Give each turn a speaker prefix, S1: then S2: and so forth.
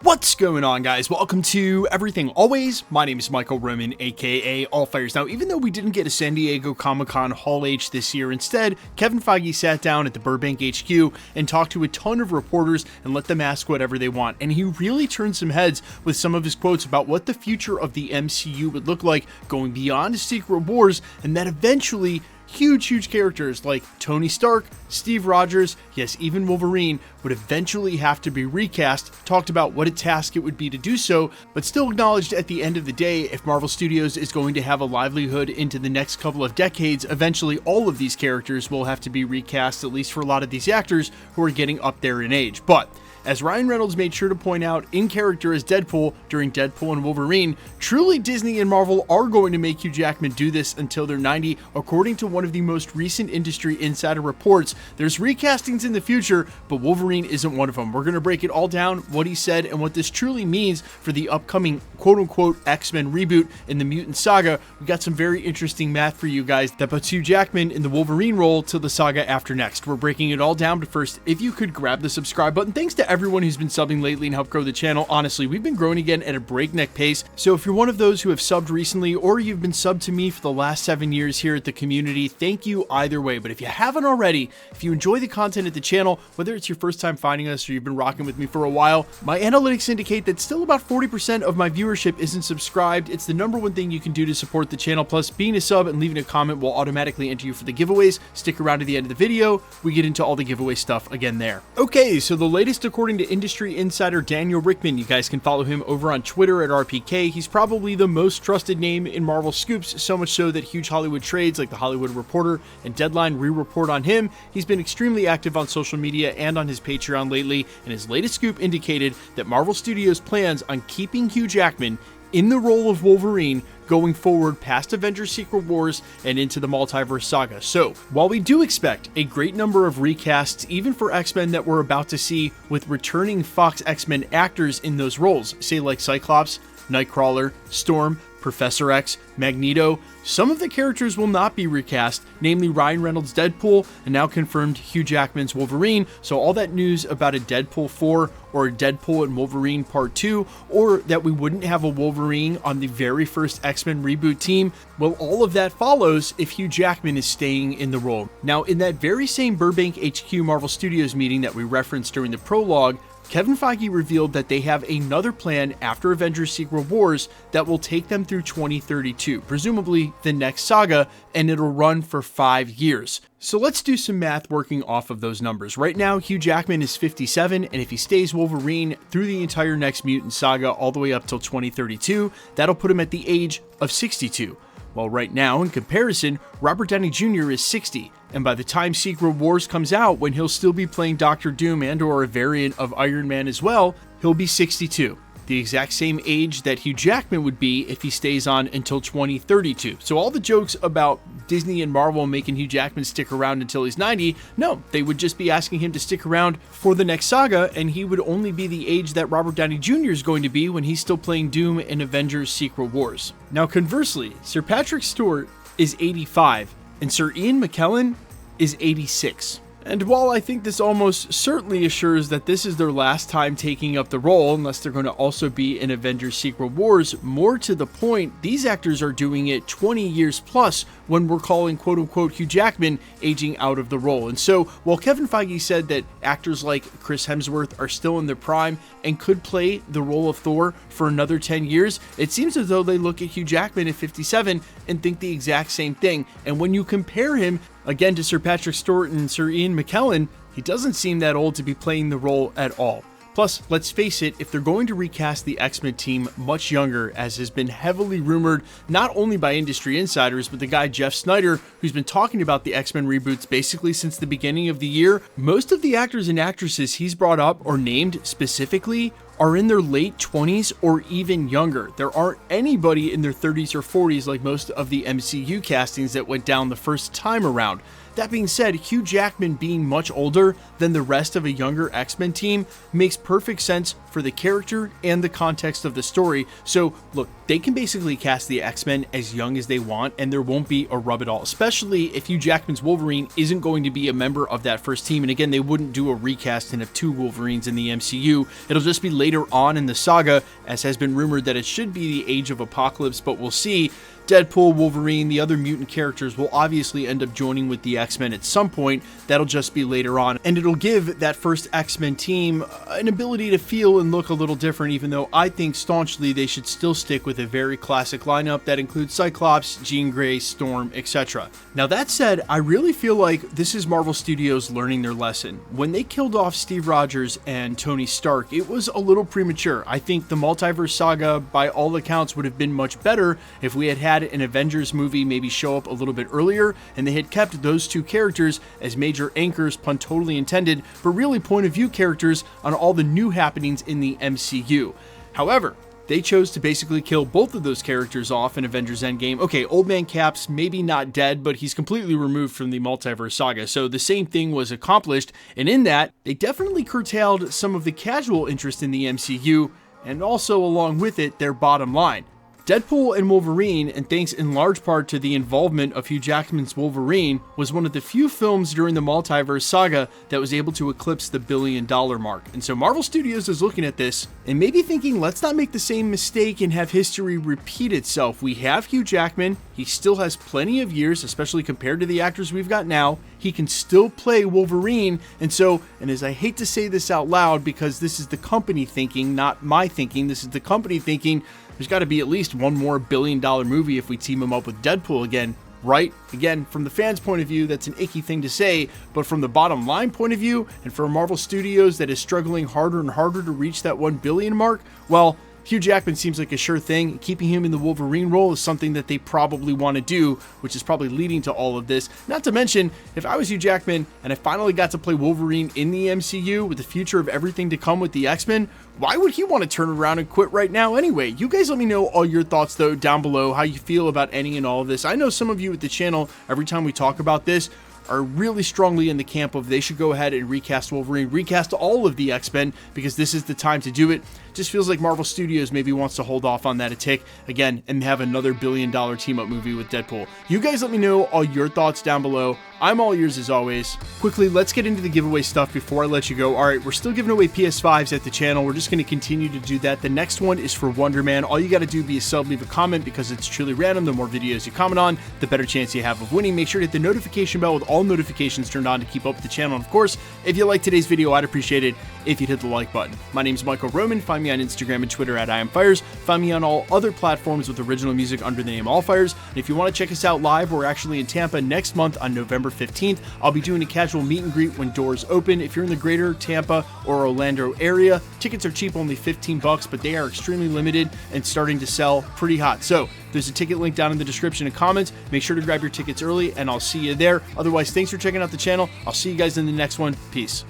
S1: What's going on, guys? Welcome to Everything Always. My name is Michael Roman, aka Allfires. Now, even though we didn't get a San Diego Comic-Con Hall H this year, instead, Kevin Feige sat down at the Burbank HQ and talked to a ton of reporters and let them ask whatever they want. And he really turned some heads with some of his quotes about what the future of the MCU would look like going beyond Secret Wars, and that eventually huge characters like Tony Stark, Steve Rogers, yes, even Wolverine would eventually have to be recast, talked about what a task it would be to do so, but still acknowledged at the end of the day, if Marvel Studios is going to have a livelihood into the next couple of decades, eventually all of these characters will have to be recast, at least for a lot of these actors who are getting up there in age. But as Ryan Reynolds made sure to point out in character as Deadpool during Deadpool and Wolverine, truly Disney and Marvel are going to make Hugh Jackman do this until they're 90. According to one of the most recent industry insider reports, there's recastings in the future, but Wolverine isn't one of them. We're going to break it all down, what he said, and what this truly means for the upcoming quote-unquote X-Men reboot in the Mutant Saga. We got some very interesting math for you guys that puts Hugh Jackman in the Wolverine role till the saga after next. We're breaking it all down, but first, if you could grab the subscribe button. Thanks to everyone who's been subbing lately and helped grow the channel. Honestly, we've been growing again at a breakneck pace. So if you're one of those who have subbed recently, or you've been subbed to me for the last 7 years here at the community, thank you either way. But if you haven't already, if you enjoy the content at the channel, whether it's your first time finding us or you've been rocking with me for a while, my analytics indicate that still about 40% of my viewership isn't subscribed. It's the number one thing you can do to support the channel. Plus, being a sub and leaving a comment will automatically enter you for the giveaways. Stick around to the end of the video. We get into all the giveaway stuff again there. Okay, so the latest according to industry insider Daniel Rickman. You guys can follow him over on Twitter at RPK. He's probably the most trusted name in Marvel scoops, so much so that huge Hollywood trades like The Hollywood Reporter and Deadline re-report on him. He's been extremely active on social media and on his Patreon lately, and his latest scoop indicated that Marvel Studios plans on keeping Hugh Jackman in the role of Wolverine going forward past Avengers Secret Wars and into the Multiverse Saga. So, while we do expect a great number of recasts, even for X-Men that we're about to see with returning Fox X-Men actors in those roles, say like Cyclops, Nightcrawler, Storm, Professor X, Magneto, some of the characters will not be recast, namely Ryan Reynolds' Deadpool, and now confirmed Hugh Jackman's Wolverine. So all that news about a Deadpool 4 or a Deadpool and Wolverine Part 2, or that we wouldn't have a Wolverine on the very first X-Men reboot team, well, all of that follows if Hugh Jackman is staying in the role. Now, in that very same Burbank HQ Marvel Studios meeting that we referenced during the prologue, Kevin Feige revealed that they have another plan after Avengers Secret Wars that will take them through 2032, presumably the next saga, and it'll run for 5 years. So let's do some math working off of those numbers. Right now, Hugh Jackman is 57, and if he stays Wolverine through the entire next Mutant Saga all the way up till 2032, that'll put him at the age of 62. Well, right now, in comparison, Robert Downey Jr. is 60, and by the time Secret Wars comes out, when he'll still be playing Dr. Doom and or a variant of Iron Man as well, he'll be 62. The exact same age that Hugh Jackman would be if he stays on until 2032. So all the jokes about Disney and Marvel making Hugh Jackman stick around until he's 90, no, they would just be asking him to stick around for the next saga, and he would only be the age that Robert Downey Jr. is going to be when he's still playing Doom in Avengers Secret Wars. Now conversely, Sir Patrick Stewart is 85, and Sir Ian McKellen is 86. And while I think this almost certainly assures that this is their last time taking up the role, unless they're going to also be in Avengers Secret Wars, more to the point, these actors are doing it 20 years plus when we're calling quote-unquote Hugh Jackman aging out of the role. And so, while Kevin Feige said that actors like Chris Hemsworth are still in their prime and could play the role of Thor for another 10 years, it seems as though they look at Hugh Jackman at 57 and think the exact same thing. And when you compare him again to Sir Patrick Stewart and Sir Ian McKellen, he doesn't seem that old to be playing the role at all. Plus, let's face it, if they're going to recast the X-Men team much younger, as has been heavily rumored not only by industry insiders, but the guy Jeff Snyder, who's been talking about the X-Men reboots basically since the beginning of the year, most of the actors and actresses he's brought up or named specifically are in their late 20s or even younger. There aren't anybody in their 30s or 40s like most of the MCU castings that went down the first time around. That being said, Hugh Jackman being much older than the rest of a younger X-Men team makes perfect sense for the character and the context of the story. So look, they can basically cast the X-Men as young as they want and there won't be a rub at all, especially if Hugh Jackman's Wolverine isn't going to be a member of that first team. And again, they wouldn't do a recast and have two Wolverines in the MCU. It'll just be later on in the saga, as has been rumored that it should be the Age of Apocalypse, but we'll see. Deadpool, Wolverine, the other mutant characters will obviously end up joining with the X-Men at some point. That'll just be later on, and it'll give that first X-Men team an ability to feel and look a little different, even though I think staunchly they should still stick with a very classic lineup that includes Cyclops, Jean Grey, Storm, etc. Now that said, I really feel like this is Marvel Studios learning their lesson. When they killed off Steve Rogers and Tony Stark, it was a little premature. I think the Multiverse Saga, by all accounts, would have been much better if we had an Avengers movie maybe show up a little bit earlier and they had kept those two characters as major anchors, pun totally intended, but really point of view characters on all the new happenings in the MCU. However, they chose to basically kill both of those characters off in Avengers Endgame. Okay, Old Man Cap's maybe not dead, but he's completely removed from the Multiverse Saga, so the same thing was accomplished, and in that, they definitely curtailed some of the casual interest in the MCU, and also along with it, their bottom line. Deadpool and Wolverine, and thanks in large part to the involvement of Hugh Jackman's Wolverine, was one of the few films during the Multiverse Saga that was able to eclipse the $1 billion mark. And so Marvel Studios is looking at this and maybe thinking, let's not make the same mistake and have history repeat itself. We have Hugh Jackman. He still has plenty of years, especially compared to the actors we've got now. He can still play Wolverine. And so, and as I hate to say this out loud because this is the company thinking, not my thinking, this is the company thinking, there's got to be at least one more $1 billion movie if we team him up with Deadpool again, right? Again, from the fans' point of view, that's an icky thing to say, but from the bottom line point of view, and for Marvel Studios that is struggling harder and harder to reach that $1 billion mark, well, Hugh Jackman seems like a sure thing. Keeping him in the Wolverine role is something that they probably want to do, which is probably leading to all of this. Not to mention, if I was Hugh Jackman and I finally got to play Wolverine in the MCU with the future of everything to come with the X-Men, why would he want to turn around and quit right now anyway? You guys let me know all your thoughts though down below, how you feel about any and all of this. I know some of you at the channel, every time we talk about this, are really strongly in the camp of they should go ahead and recast Wolverine, recast all of the X-Men, because this is the time to do it. Just feels like Marvel Studios maybe wants to hold off on that a tick again and have another $1 billion team-up movie with Deadpool. You guys let me know all your thoughts down below. I'm all ears as always. Quickly, let's get into the giveaway stuff before I let you go. All right, we're still giving away PS5s at the channel. We're just going to continue to do that. The next one is for Wonder Man. All you got to do be a sub, leave a comment, because it's truly random. The more videos you comment on, the better chance you have of winning. Make sure to hit the notification bell with all notifications turned on to keep up with the channel. And of course, if you like today's video, I'd appreciate it if you'd hit the like button. My name is Michael Roman. Find me on Instagram and Twitter at IamFires. Find me on all other platforms with original music under the name Allfires. And if you want to check us out live, we're actually in Tampa next month on November 15th. I'll be doing a casual meet and greet when doors open. If you're in the greater Tampa or Orlando area, tickets are cheap, only $15, but they are extremely limited and starting to sell pretty hot. So there's a ticket link down in the description and comments. Make sure to grab your tickets early, and I'll see you there. Otherwise, thanks for checking out the channel. I'll see you guys in the next one. Peace.